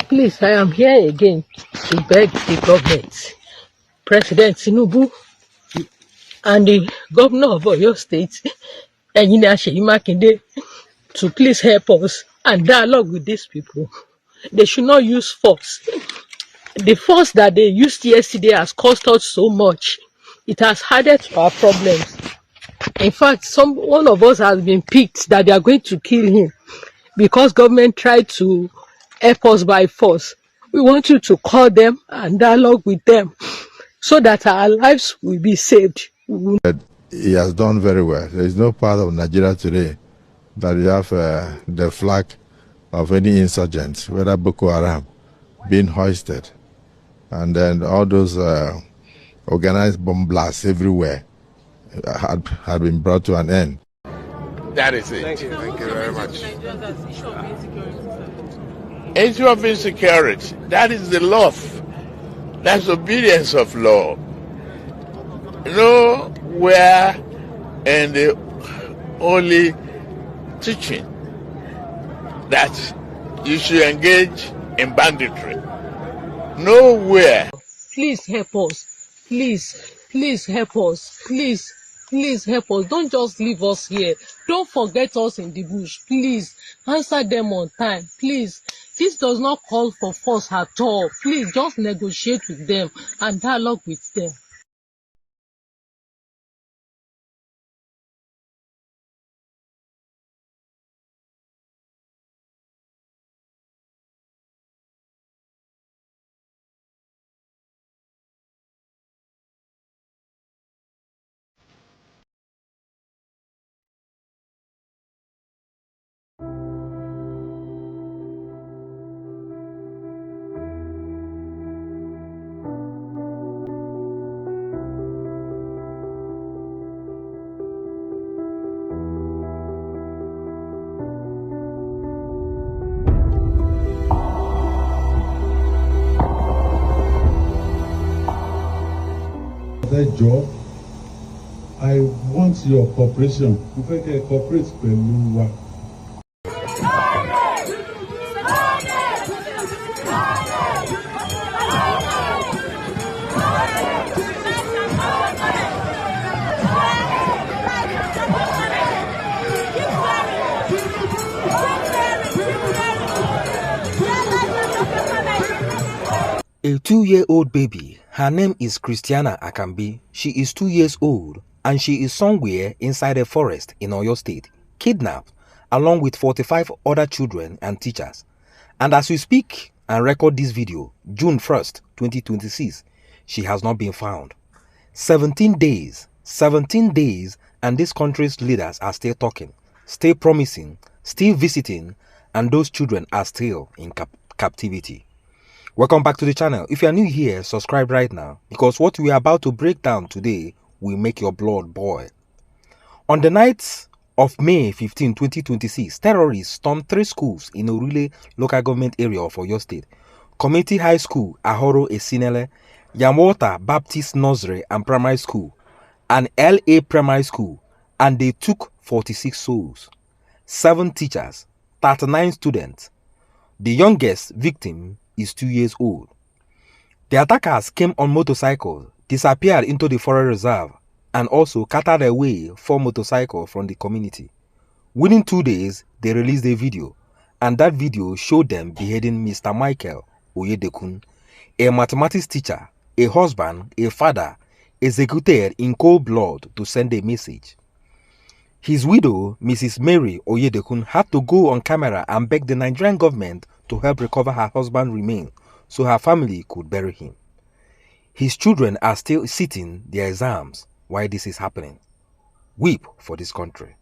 Please, I am here again to beg the government, President Tinubu, and the governor of Oyo State, Engineer Seyi Makinde, to please help us and dialogue with these people. They should not use force. The force that they used yesterday has cost us so much. It has added to our problems. In fact, one of us has been picked that they are going to kill him because government tried to help us by force. We want you to call them and dialogue with them so that our lives will be saved. He has done very well. There is no part of Nigeria today that you have the flag of any insurgent, whether Boko Haram, being hoisted. And then all those organized bomb blasts everywhere had been brought to an end. That is it. Thank you. Thank you very much. Issue of insecurity. That is the law. That's obedience of law. Nowhere in the holy teaching that you should engage in banditry. Nowhere. Please help us. Please help us. Please help us. Don't just leave us here. Don't forget us in the bush. Please answer them on time. Please. This does not call for force at all. Please just negotiate with them and dialogue with them. That job, I want your cooperation. Mo fẹ́ kẹ́ ẹ cooperate pẹ̀lú wa. A 2-year-old baby. Her name is Christiana Akambi. She is 2 years old and she is somewhere inside a forest in Oyo State, kidnapped along with 45 other children and teachers. And as we speak and record this video, June 1st, 2026, she has not been found. 17 days, and this country's leaders are still talking, still promising, still visiting, and those children are still in captivity. Welcome back to the channel. If you are new here, subscribe right now because what we are about to break down today will make your blood boil. On the night of May 15, 2026, terrorists stormed 3 schools in Orule local government area of Oyo State, Community High School, Ahoro Esinele, Yamwater Baptist Nursery and Primary School, and LA Primary School, and they took 46 souls, 7 teachers, 39 students. The youngest victim is 2 years old. The attackers came on motorcycles, disappeared into the forest reserve, and also carted away 4 motorcycles from the community. Within 2 days, they released a video, and that video showed them beheading Mr. Michael Oyedekun, a mathematics teacher, a husband, a father, executed in cold blood to send a message. His widow, Mrs. Mary Oyedekun, had to go on camera and beg the Nigerian government to help recover her husband's remains so her family could bury him. His children are still sitting their exams while this is happening. Weep for this country.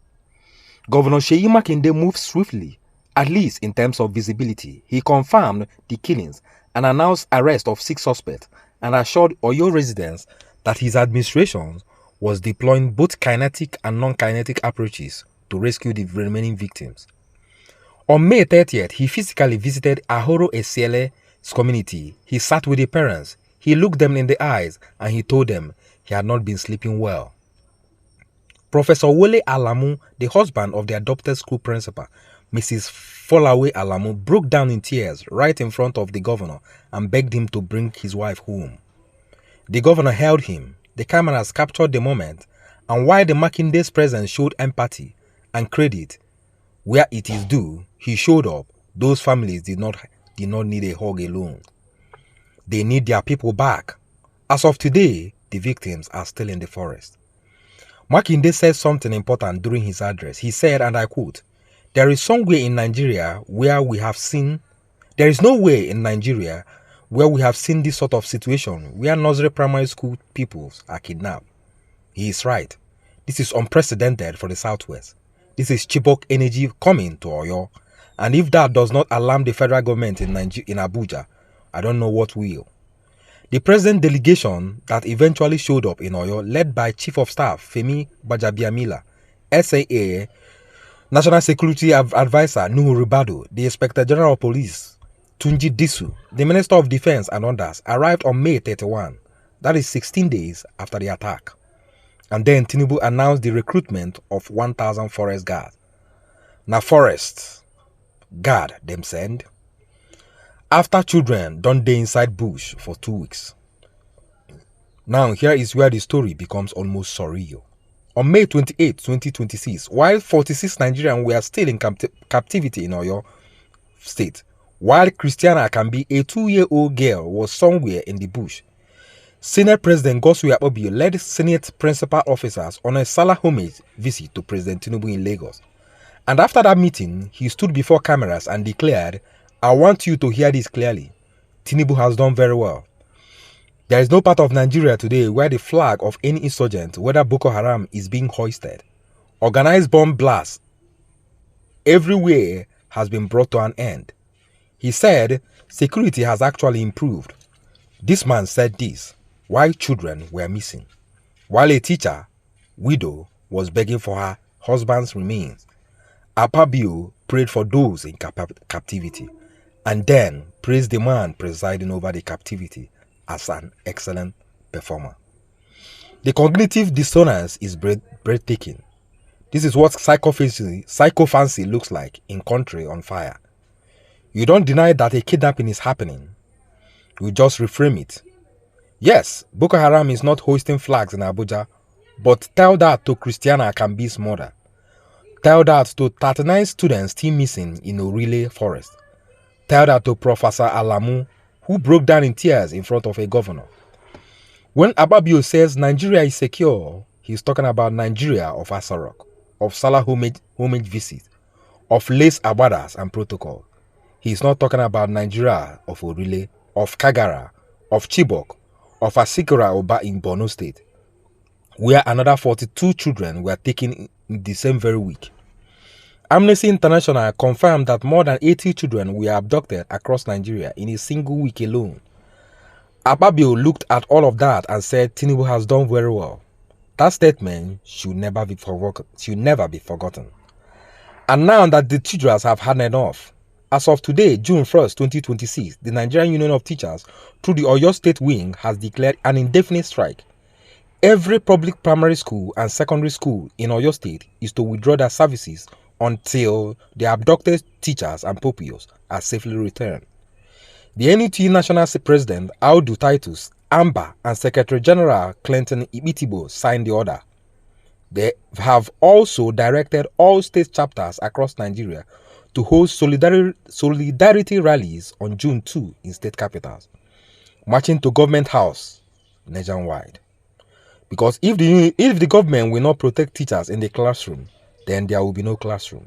Governor Seyi Makinde moved swiftly, at least in terms of visibility. He confirmed the killings and announced arrest of 6 suspects and assured Oyo residents that his administration was deploying both kinetic and non-kinetic approaches to rescue the remaining victims. On May 30th, he physically visited Ahoro Esiele's community. He sat with the parents. He looked them in the eyes and he told them he had not been sleeping well. Professor Wole Alamu, the husband of the adopted school principal, Mrs. Folawe Alamu broke down in tears right in front of the governor and begged him to bring his wife home. The governor held him. The cameras captured the moment, and while the Makinde's presence showed empathy and credit where it is due, he showed up. Those families did not need a hug alone. They need their people back. As of today, the victims are still in the forest. Makinde said something important during his address. He said, and I quote, "There is somewhere in Nigeria where we have seen, there is no way in Nigeria where we have seen this sort of situation where nursery primary school pupils are kidnapped." He is right. This is unprecedented for the Southwest. This is Chibok energy coming to Oyo. And if that does not alarm the federal government in Abuja, I don't know what will. The president delegation that eventually showed up in Oyo, led by Chief of Staff Femi Gbajabiamila, SAA, National Security Advisor Nuhu Ribadu, the Inspector General of Police Tunji Disu, the Minister of Defense and others, arrived on May 31. That is 16 days after the attack. And then Tinubu announced the recruitment of 1,000 forest guards. Now forest guard them send. After children don't dey inside bush for 2 weeks. Now here is where the story becomes almost surreal. On May 28, 2026, while 46 Nigerians were still in captivity in Oyo State, while Christiana Akambi, a 2-year-old girl, was somewhere in the bush, Senate President Akpabio led Senate principal officers on a Salah homage visit to President Tinubu in Lagos. And after that meeting, he stood before cameras and declared, "I want you to hear this clearly. Tinubu has done very well. There is no part of Nigeria today where the flag of any insurgent, whether Boko Haram, is being hoisted. Organized bomb blasts everywhere has been brought to an end." He said security has actually improved. This man said this while children were missing, while a teacher, widow, was begging for her husband's remains. Akpabio prayed for those in captivity and then praised the man presiding over the captivity as an excellent performer. The cognitive dissonance is breathtaking. This is what psychophancy looks like in country on fire. You don't deny that a kidnapping is happening. You just reframe it. Yes, Boko Haram is not hoisting flags in Abuja, but tell that to Christiana Akambi's mother. Tell that to 39 students still missing in Orile Forest. Tell that to Professor Alamu, who broke down in tears in front of a governor. When Akpabio says Nigeria is secure, he's talking about Nigeria of Asarok, of Salah homage visit, of lace abadas and protocol. He's not talking about Nigeria of Orile, of Kagara, of Chibok, of Asikora Oba in Borno State, where another 42 children were taken in the same very week. Amnesty International confirmed that more than 80 children were abducted across Nigeria in a single week alone. Akpabio looked at all of that and said Tinubu has done very well. That statement should never be forgotten. And now that the teachers have had enough, as of today, June 1st, 2026, the Nigerian Union of Teachers, through the Oyo State Wing, has declared an indefinite strike. Every public primary school and secondary school in Oyo State is to withdraw their services until the abducted teachers and pupils are safely returned. The NUT National President Audu Titus Amba and Secretary General Clinton Ibitibo signed the order. They have also directed all state chapters across Nigeria to hold solidarity rallies on June 2 in state capitals, marching to Government House nationwide. Because if the government will not protect teachers in the classroom, then there will be no classroom.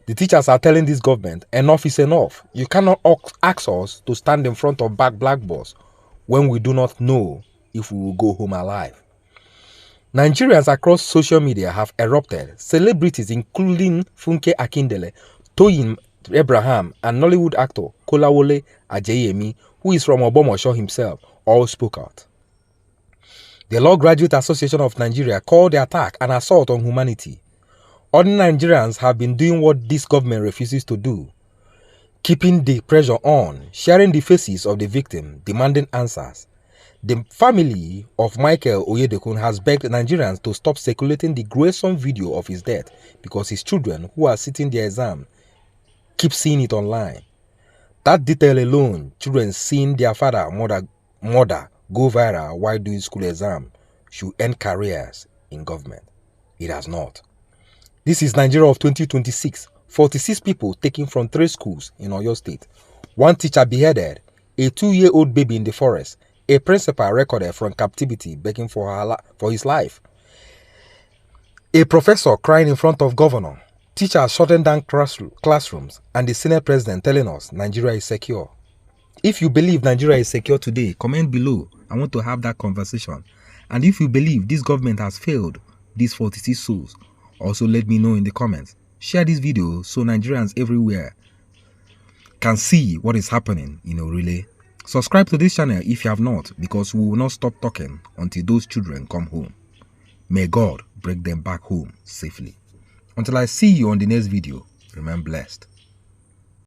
The teachers are telling this government, enough is enough. You cannot ask us to stand in front of blackboards when we do not know if we will go home alive. Nigerians across social media have erupted. Celebrities including Funke Akindele, Toyin Abraham, and Nollywood actor Kolawole Ajayemi, who is from Obomosho himself, all spoke out. The Law Graduate Association of Nigeria called the attack an assault on humanity. Ordinary Nigerians have been doing what this government refuses to do, keeping the pressure on, sharing the faces of the victim, demanding answers. The family of Michael Oyedekun has begged Nigerians to stop circulating the gruesome video of his death because his children, who are sitting their exam, keep seeing it online. That detail alone, children seeing their father, mother go viral while doing school exam, should end careers in government. It has not. This is Nigeria of 2026. 46 people taken from 3 schools in Oyo State. 1 teacher beheaded. A 2-year-old baby in the forest. A principal recorded from captivity begging for his life. A professor crying in front of governor. Teachers shutting down classrooms, and the Senate president telling us Nigeria is secure. If you believe Nigeria is secure today, comment below. I want to have that conversation. And if you believe this government has failed these 46 souls, also let me know in the comments. Share this video so Nigerians everywhere can see what is happening in Orile. Subscribe to this channel if you have not, because we will not stop talking until those children come home. May God bring them back home safely. Until I see you on the next video, remain blessed.